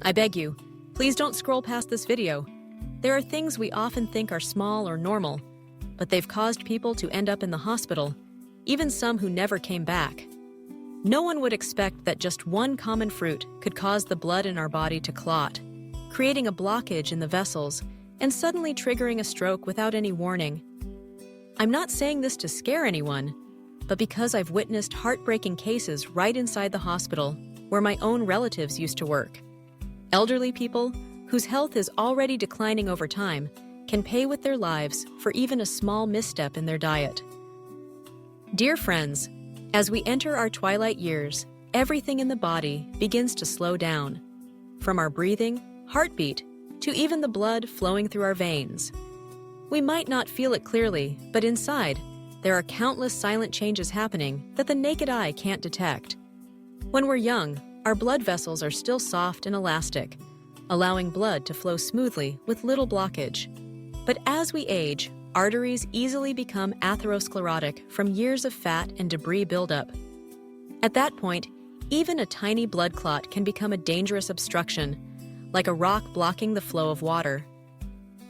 I beg you, please don't scroll past this video. There are things we often think are small or normal, but they've caused people to end up in the hospital, even some who never came back. No one would expect that just one common fruit could cause the blood in our body to clot, creating a blockage in the vessels and suddenly triggering a stroke without any warning. I'm not saying this to scare anyone, but because I've witnessed heartbreaking cases right inside the hospital where my own relatives used to work. Elderly people, whose health is already declining over time, can pay with their lives for even a small misstep in their diet. Dear friends, as we enter our twilight years, everything in the body begins to slow down, from our breathing, heartbeat, to even the blood flowing through our veins. We might not feel it clearly, but inside, there are countless silent changes happening that the naked eye can't detect. When we're young, our blood vessels are still soft and elastic, allowing blood to flow smoothly with little blockage. But as we age, arteries easily become atherosclerotic from years of fat and debris buildup. At that point, even a tiny blood clot can become a dangerous obstruction, like a rock blocking the flow of water.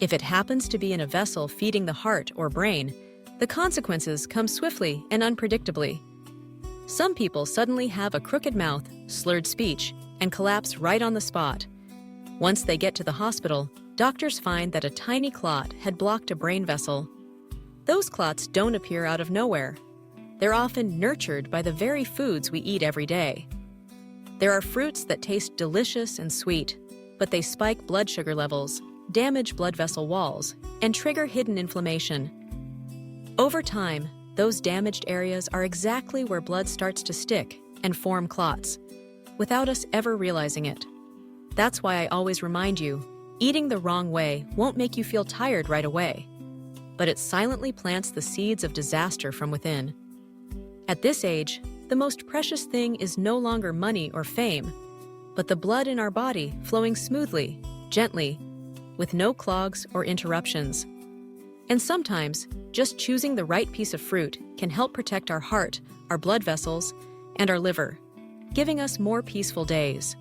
If it happens to be in a vessel feeding the heart or brain, the consequences come swiftly and unpredictably. Some people suddenly have a crooked mouth, slurred speech, and collapse right on the spot. Once they get to the hospital, doctors find that a tiny clot had blocked a brain vessel. Those clots don't appear out of nowhere. They're often nurtured by the very foods we eat every day. There are fruits that taste delicious and sweet, but they spike blood sugar levels, damage blood vessel walls, and trigger hidden inflammation. Over time, those damaged areas are exactly where blood starts to stick and form clots, without us ever realizing it. That's why I always remind you, eating the wrong way won't make you feel tired right away, but it silently plants the seeds of disaster from within. At this age, the most precious thing is no longer money or fame, but the blood in our body flowing smoothly, gently, with no clogs or interruptions. And sometimes, just choosing the right piece of fruit can help protect our heart, our blood vessels, and our liver, giving us more peaceful days.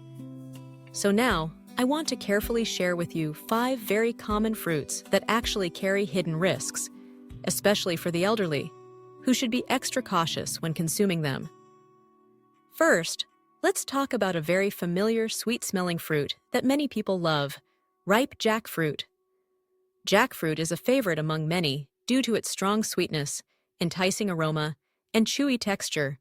So now, I want to carefully share with you 5 very common fruits that actually carry hidden risks, especially for the elderly, who should be extra cautious when consuming them. First, let's talk about a very familiar sweet-smelling fruit that many people love, ripe jackfruit. Jackfruit is a favorite among many due to its strong sweetness, enticing aroma, and chewy texture.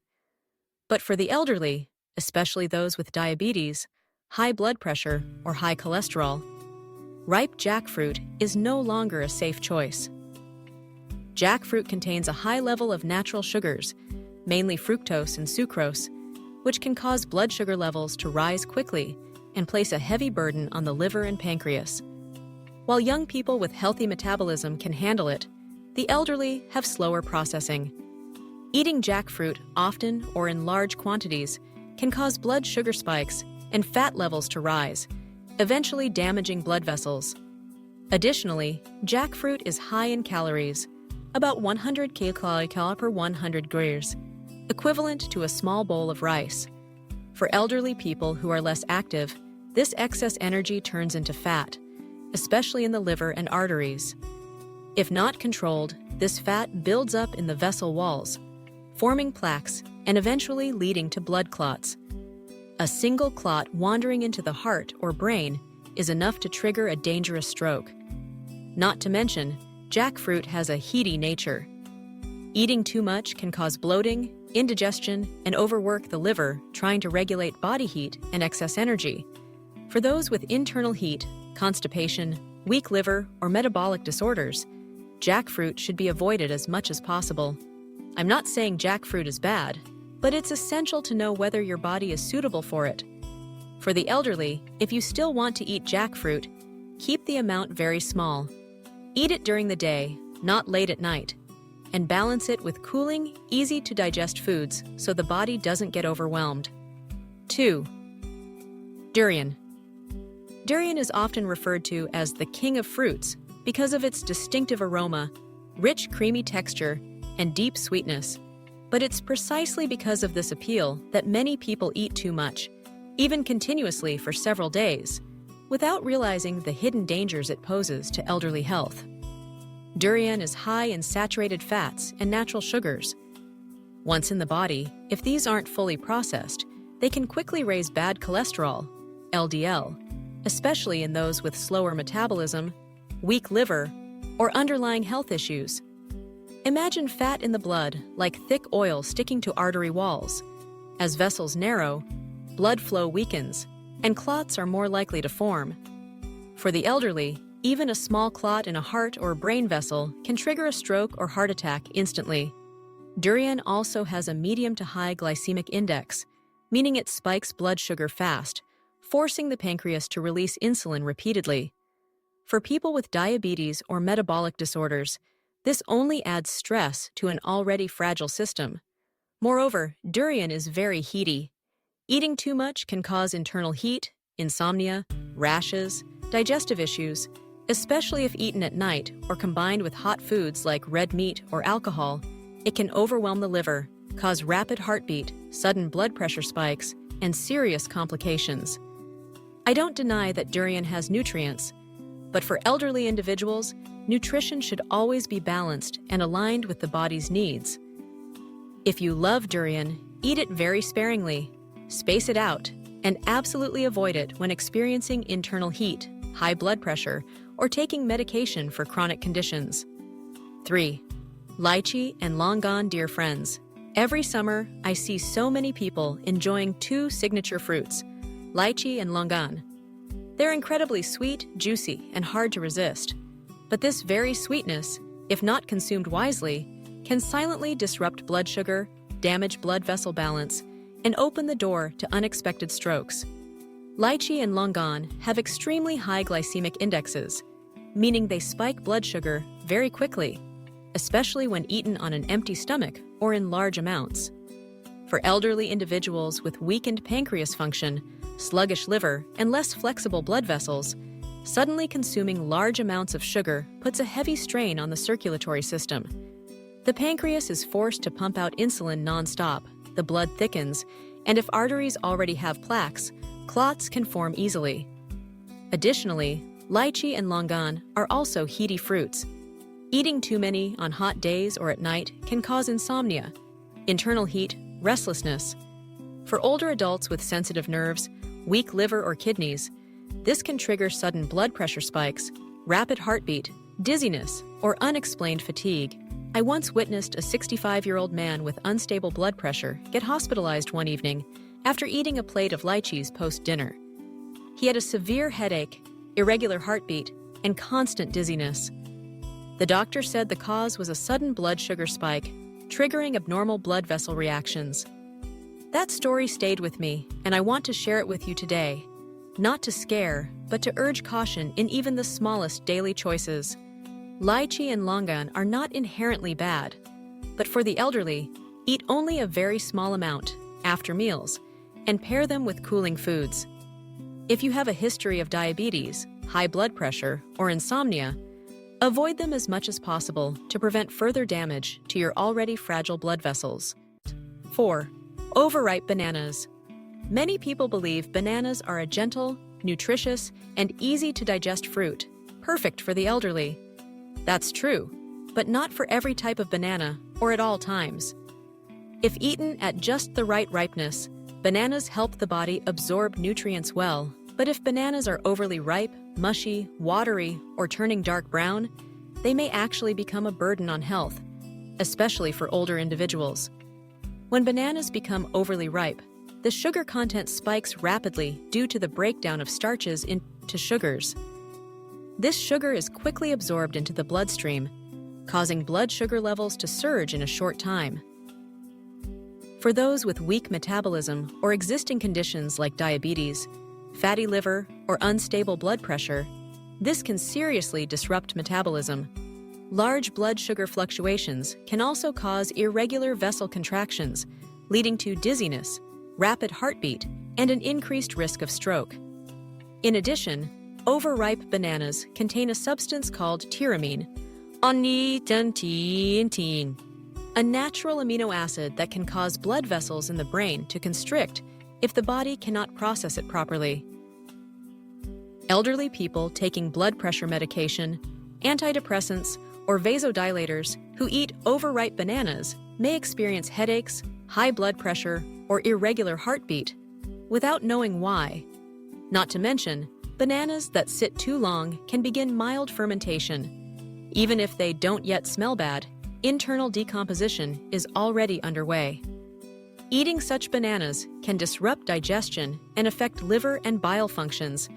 But for the elderly, especially those with diabetes, high blood pressure, or high cholesterol, ripe jackfruit is no longer a safe choice. Jackfruit contains a high level of natural sugars, mainly fructose and sucrose, which can cause blood sugar levels to rise quickly and place a heavy burden on the liver and pancreas. While young people with healthy metabolism can handle it, the elderly have slower processing. Eating jackfruit often or in large quantities can cause blood sugar spikes and fat levels to rise, eventually damaging blood vessels. Additionally, jackfruit is high in calories, about 100 kilocalories per 100 grams, equivalent to a small bowl of rice. For elderly people who are less active, this excess energy turns into fat, especially in the liver and arteries. If not controlled, this fat builds up in the vessel walls, forming plaques and eventually leading to blood clots. A single clot wandering into the heart or brain is enough to trigger a dangerous stroke. Not to mention, jackfruit has a heady nature. Eating too much can cause bloating, indigestion, and overwork the liver trying to regulate body heat and excess energy. For those with internal heat, constipation, weak liver, or metabolic disorders, jackfruit should be avoided as much as possible. I'm not saying jackfruit is bad, but it's essential to know whether your body is suitable for it. For the elderly, if you still want to eat jackfruit, keep the amount very small. Eat it during the day, not late at night, and balance it with cooling, easy-to-digest foods so the body doesn't get overwhelmed. 2. Durian. Durian is often referred to as the king of fruits because of its distinctive aroma, rich creamy texture, and deep sweetness. But it's precisely because of this appeal that many people eat too much, even continuously for several days, without realizing the hidden dangers it poses to elderly health. Durian is high in saturated fats and natural sugars. Once in the body, if these aren't fully processed, they can quickly raise bad cholesterol, LDL, especially in those with slower metabolism, weak liver, or underlying health issues. Imagine fat in the blood like thick oil sticking to artery walls. As vessels narrow, blood flow weakens, and clots are more likely to form. For the elderly, even a small clot in a heart or brain vessel can trigger a stroke or heart attack instantly. Durian also has a medium to high glycemic index, meaning it spikes blood sugar fast, forcing the pancreas to release insulin repeatedly. For people with diabetes or metabolic disorders, this only adds stress to an already fragile system. Moreover, durian is very heaty. Eating too much can cause internal heat, insomnia, rashes, digestive issues, especially if eaten at night or combined with hot foods like red meat or alcohol. It can overwhelm the liver, cause rapid heartbeat, sudden blood pressure spikes, and serious complications. I don't deny that durian has nutrients, but for elderly individuals, nutrition should always be balanced and aligned with the body's needs. If you love durian, eat it very sparingly, space it out, and absolutely avoid it when experiencing internal heat, high blood pressure, or taking medication for chronic conditions. 3. Lychee and longan, dear friends. Every summer, I see so many people enjoying two signature fruits, lychee and longan. They're incredibly sweet, juicy, and hard to resist. But this very sweetness, if not consumed wisely, can silently disrupt blood sugar, damage blood vessel balance, and open the door to unexpected strokes. Lychee and longan have extremely high glycemic indexes, meaning they spike blood sugar very quickly, especially when eaten on an empty stomach or in large amounts. For elderly individuals with weakened pancreas function, sluggish liver, and less flexible blood vessels, suddenly consuming large amounts of sugar puts a heavy strain on the circulatory system. The pancreas is forced to pump out insulin nonstop, the blood thickens, and if arteries already have plaques, clots can form easily. Additionally, lychee and longan are also heaty fruits. Eating too many on hot days or at night can cause insomnia, internal heat, restlessness. For older adults with sensitive nerves, weak liver or kidneys, this can trigger sudden blood pressure spikes, rapid heartbeat, dizziness, or unexplained fatigue. I once witnessed a 65-year-old man with unstable blood pressure get hospitalized one evening after eating a plate of lychees post-dinner. He had a severe headache, irregular heartbeat, and constant dizziness. The doctor said the cause was a sudden blood sugar spike, triggering abnormal blood vessel reactions. That story stayed with me, and I want to share it with you today. Not to scare, but to urge caution in even the smallest daily choices. Lychee and longan are not inherently bad, but for the elderly, eat only a very small amount after meals and pair them with cooling foods. If you have a history of diabetes, high blood pressure, or insomnia, avoid them as much as possible to prevent further damage to your already fragile blood vessels. 4. Overripe bananas. Many people believe bananas are a gentle, nutritious, and easy-to-digest fruit, perfect for the elderly. That's true, but not for every type of banana or at all times. If eaten at just the right ripeness, bananas help the body absorb nutrients well, but if bananas are overly ripe, mushy, watery, or turning dark brown, they may actually become a burden on health, especially for older individuals. When bananas become overly ripe, the sugar content spikes rapidly due to the breakdown of starches into sugars. This sugar is quickly absorbed into the bloodstream, causing blood sugar levels to surge in a short time. For those with weak metabolism or existing conditions like diabetes, fatty liver, or unstable blood pressure, this can seriously disrupt metabolism. Large blood sugar fluctuations can also cause irregular vessel contractions, leading to dizziness, rapid heartbeat, and an increased risk of stroke. In addition, overripe bananas contain a substance called tyramine, a natural amino acid that can cause blood vessels in the brain to constrict, if the body cannot process it properly. Elderly people taking blood pressure medication, antidepressants, or vasodilators who eat overripe bananas may experience headaches, high blood pressure, or irregular heartbeat without knowing why. Not to mention, bananas that sit too long can begin mild fermentation. Even if they don't yet smell bad, internal decomposition is already underway. Eating such bananas can disrupt digestion and affect liver and bile functions,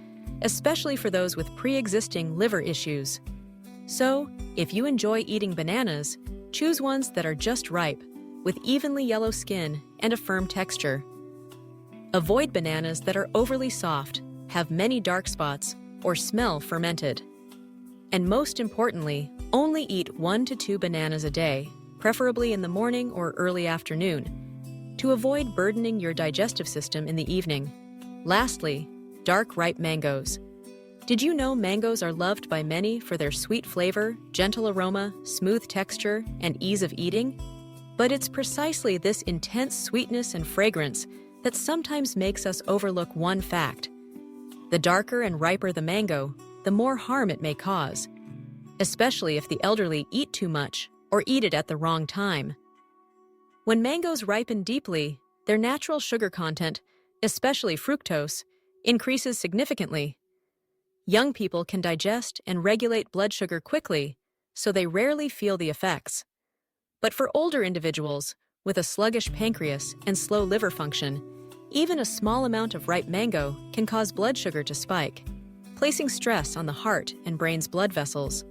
especially for those with pre-existing liver issues. So, if you enjoy eating bananas, choose ones that are just ripe, with evenly yellow skin and a firm texture. Avoid bananas that are overly soft, have many dark spots, or smell fermented. And most importantly, only eat 1 to 2 bananas a day, preferably in the morning or early afternoon, to avoid burdening your digestive system in the evening. Lastly, dark ripe mangoes. Did you know mangoes are loved by many for their sweet flavor, gentle aroma, smooth texture, and ease of eating? But it's precisely this intense sweetness and fragrance that sometimes makes us overlook one fact. The darker and riper the mango, the more harm it may cause, especially if the elderly eat too much or eat it at the wrong time. When mangoes ripen deeply, their natural sugar content, especially fructose, increases significantly. Young people can digest and regulate blood sugar quickly, so they rarely feel the effects. But for older individuals with a sluggish pancreas and slow liver function, even a small amount of ripe mango can cause blood sugar to spike, placing stress on the heart and brain's blood vessels.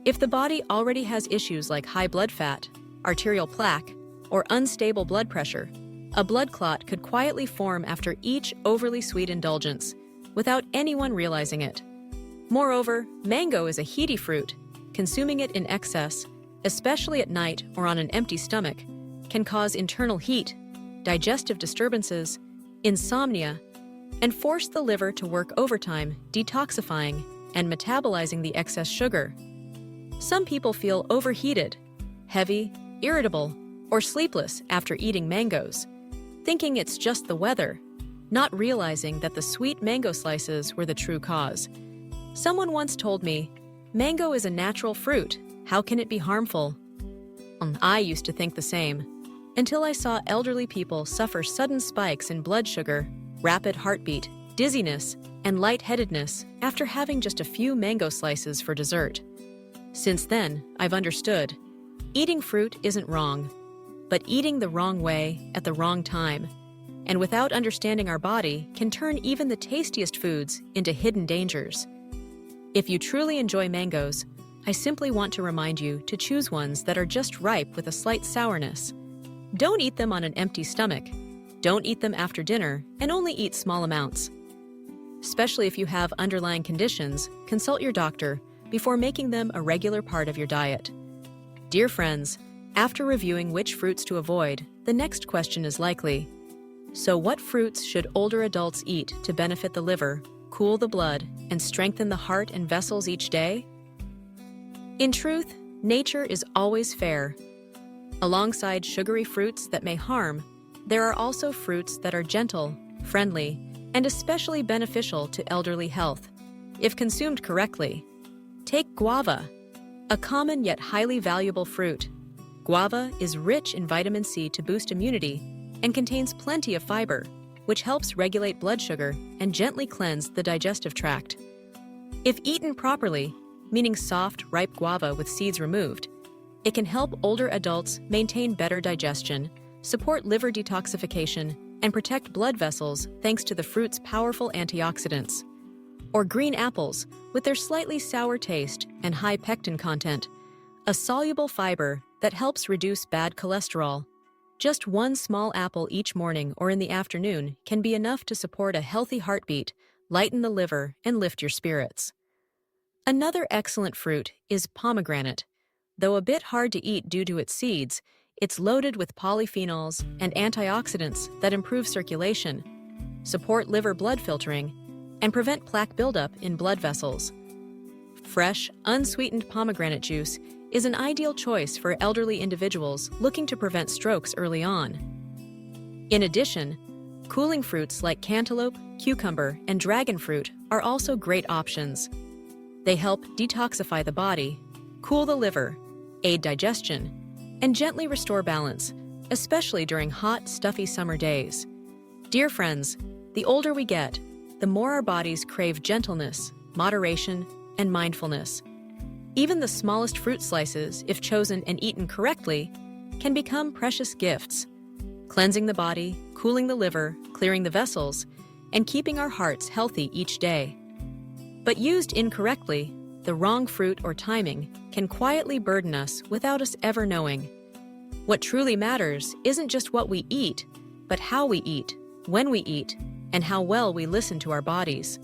If the body already has issues like high blood fat, arterial plaque, or unstable blood pressure, a blood clot could quietly form after each overly sweet indulgence, without anyone realizing it. Moreover, mango is a heady fruit. Consuming it in excess, especially at night or on an empty stomach, can cause internal heat, digestive disturbances, insomnia, and force the liver to work overtime, detoxifying and metabolizing the excess sugar. Some people feel overheated, heavy, irritable, or sleepless after eating mangoes, thinking it's just the weather, not realizing that the sweet mango slices were the true cause. Someone once told me, "Mango is a natural fruit. How can it be harmful?" I used to think the same, until I saw elderly people suffer sudden spikes in blood sugar, rapid heartbeat, dizziness, and lightheadedness after having just a few mango slices for dessert. Since then, I've understood. Eating fruit isn't wrong, but eating the wrong way at the wrong time, and without understanding our body, can turn even the tastiest foods into hidden dangers. If you truly enjoy mangoes, I simply want to remind you to choose ones that are just ripe with a slight sourness. Don't eat them on an empty stomach. Don't eat them after dinner, and only eat small amounts. Especially if you have underlying conditions, consult your doctor before making them a regular part of your diet. Dear friends, after reviewing which fruits to avoid, the next question is likely: so what fruits should older adults eat to benefit the liver, cool the blood, and strengthen the heart and vessels each day? In truth, nature is always fair. Alongside sugary fruits that may harm, there are also fruits that are gentle, friendly, and especially beneficial to elderly health, if consumed correctly. Take guava, a common yet highly valuable fruit. Guava is rich in vitamin C to boost immunity and contains plenty of fiber, which helps regulate blood sugar and gently cleanse the digestive tract. If eaten properly, meaning soft, ripe guava with seeds removed, it can help older adults maintain better digestion, support liver detoxification, and protect blood vessels thanks to the fruit's powerful antioxidants. Or green apples, with their slightly sour taste and high pectin content, a soluble fiber that helps reduce bad cholesterol. Just one small apple each morning or in the afternoon can be enough to support a healthy heartbeat, lighten the liver, and lift your spirits. Another excellent fruit is pomegranate. Though a bit hard to eat due to its seeds, it's loaded with polyphenols and antioxidants that improve circulation, support liver blood filtering, and prevent plaque buildup in blood vessels. Fresh, unsweetened pomegranate juice is an ideal choice for elderly individuals looking to prevent strokes early on. In addition, Cooling fruits like cantaloupe, cucumber, and dragon fruit are also great options. They help detoxify the body, cool the liver, aid digestion, and gently restore balance, especially during hot, stuffy summer days. Dear friends, the older we get, the more our bodies crave gentleness, moderation, and mindfulness. Even the smallest fruit slices, if chosen and eaten correctly, can become precious gifts, cleansing the body, cooling the liver, clearing the vessels, and keeping our hearts healthy each day. But used incorrectly, the wrong fruit or timing can quietly burden us without us ever knowing. What truly matters isn't just what we eat, but how we eat, when we eat, and how well we listen to our bodies.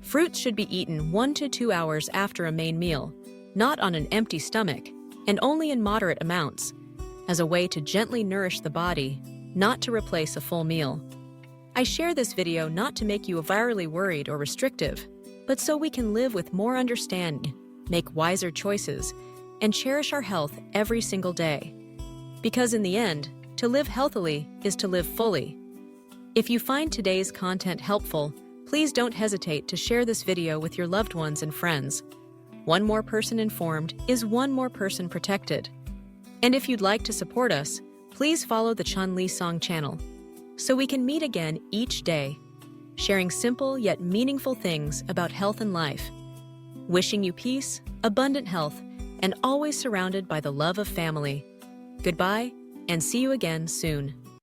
Fruits should be eaten 1 to 2 hours after a main meal, not on an empty stomach, and only in moderate amounts, as a way to gently nourish the body, not to replace a full meal. I share this video not to make you virally worried or restrictive, but so we can live with more understanding, make wiser choices, and cherish our health every single day. Because in the end, to live healthily is to live fully. If you find today's content helpful, please don't hesitate to share this video with your loved ones and friends. One more person informed is one more person protected. And if you'd like to support us, please follow the Chun Li Song channel, so we can meet again each day, sharing simple yet meaningful things about health and life. Wishing you peace, abundant health, and always surrounded by the love of family. Goodbye, and see you again soon.